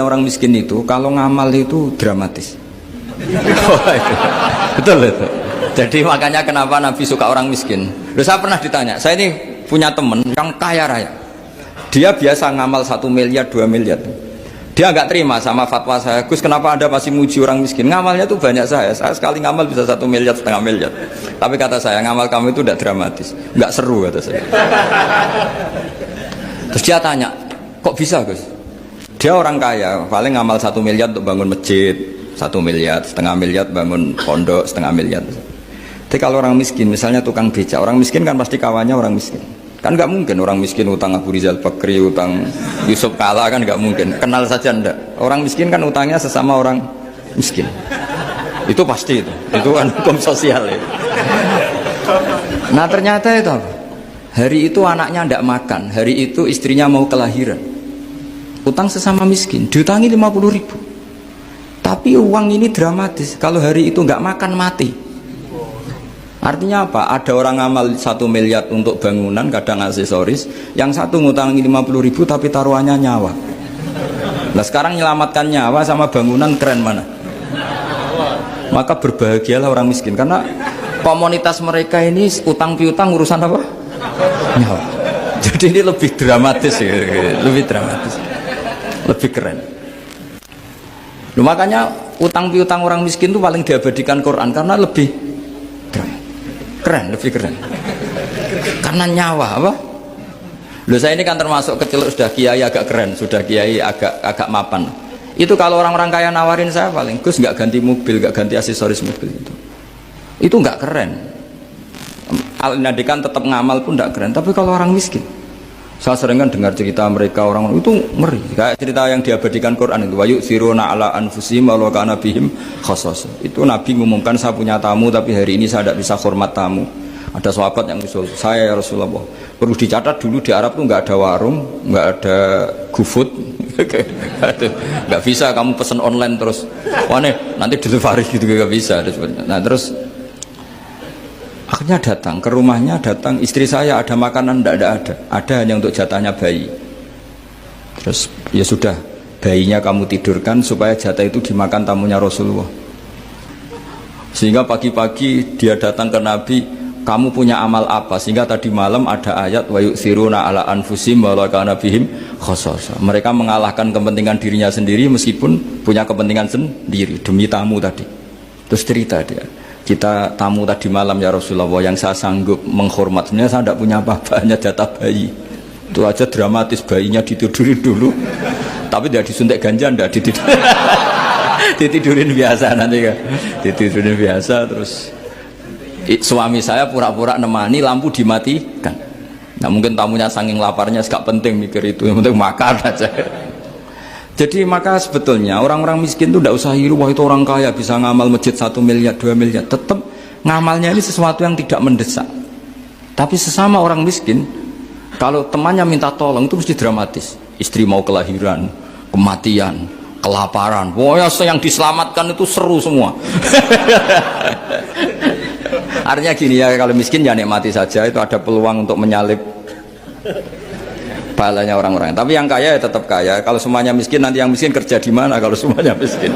Orang miskin itu kalau ngamal itu dramatis. Betul itu. Jadi makanya kenapa Nabi suka orang miskin. Loh, saya pernah ditanya, saya ini punya teman yang kaya raya. Dia biasa ngamal 1 miliar, 2 miliar. Dia nggak terima sama fatwa saya, Gus kenapa Anda masih muji orang miskin? Ngamalnya tuh banyak saya sekali ngamal bisa 1 miliar, setengah miliar. Tapi kata saya, ngamal kamu itu tidak dramatis, nggak seru kata saya. Terus dia tanya, kok bisa Gus? Dia orang kaya, paling ngamal 1 miliar untuk bangun masjid, 1 miliar, setengah miliar bangun pondok, setengah miliar. Tapi kalau orang miskin, misalnya tukang becak, orang miskin kan pasti kawannya orang miskin. Kan nggak mungkin orang miskin utang Abu Rizal Bakri, utang Yusuf Kala, kan nggak mungkin. Kenal saja ndak. Orang miskin kan utangnya sesama orang miskin. Itu pasti itu kan hukum sosial ya. Nah ternyata itu apa? Hari itu anaknya ndak makan, hari itu istrinya mau kelahiran. Utang sesama miskin, diutangi 50.000. Tapi uang ini dramatis. Kalau hari itu nggak makan mati. Artinya apa? Ada orang ngamal 1 miliar untuk bangunan, kadang aksesoris. Yang satu ngutangi 50.000 tapi taruhannya nyawa. Nah sekarang menyelamatkan nyawa sama bangunan keren mana? Maka berbahagialah orang miskin. Karena komunitas mereka ini utang piutang urusan apa? Nyawa. Jadi ini lebih dramatis ya, lebih dramatis. Lebih keren. Loh, makanya utang piutang orang miskin itu paling diabadikan Quran karena lebih keren, lebih keren. Karena nyawa apa? Loh saya ini kan termasuk kecil sudah kiai agak keren, sudah kiai agak mapan. Itu kalau orang-orang kaya nawarin saya paling Gus nggak ganti mobil, nggak ganti aksesoris mobil itu. Itu nggak keren. Al-Nadikan tetap ngamal pun nggak keren. Tapi kalau orang miskin, saya sering kan dengar cerita mereka orang itu ngeri. Kayak cerita yang diabadikan Quran itu, wa yu'thiruna ala anfusihim walau kana bihim khassas. Itu Nabi ngumumkan saya punya tamu tapi hari ini saya tidak bisa hormat tamu. Ada sahabat yang usul, saya ya Rasulullah. Perlu dicatat dulu di Arab tuh nggak ada warung, nggak ada GoFood. Nggak bisa kamu pesen online terus. Wah nih, nanti delivery gitu nggak bisa. Nah terus akhirnya datang ke rumahnya, datang istri saya ada makanan, tidak ada hanya untuk jatahnya bayi. Terus ya sudah, bayinya kamu tidurkan supaya jatah itu dimakan tamunya Rasulullah. Sehingga pagi-pagi dia datang ke Nabi, kamu punya amal apa? Sehingga tadi malam ada ayat wa yu'thiruna ala anfusihim walau kana bihim khassasa. Mereka mengalahkan kepentingan dirinya sendiri meskipun punya kepentingan sendiri demi tamu tadi. Terus cerita dia, kita tamu tadi malam ya Rasulullah, yang saya sanggup menghormat, sebenarnya saya tidak punya apa-apa, hanya jatah bayi. Itu aja dramatis, bayinya ditidurin dulu tapi tidak disuntik ganja, tidak ditidurin biasa nanti kan, ditidurin biasa. Terus suami saya pura-pura nemani, lampu dimatikan. Nah mungkin tamunya saking laparnya gak penting mikir itu, yang penting makan aja. Jadi maka sebetulnya orang-orang miskin itu tidak usah hiru, wah itu orang kaya bisa ngamal masjid 1 miliar, 2 miliar. Tetap ngamalnya ini sesuatu yang tidak mendesak. Tapi sesama orang miskin, kalau temannya minta tolong itu mesti dramatis. Istri mau kelahiran, kematian, kelaparan. Wah yang diselamatkan itu seru semua. Artinya gini ya, kalau miskin ya nikmati saja, itu ada peluang untuk menyalip pahalanya orang-orang. Tapi yang kaya ya tetap kaya. Kalau semuanya miskin, nanti yang miskin kerja di mana kalau semuanya miskin?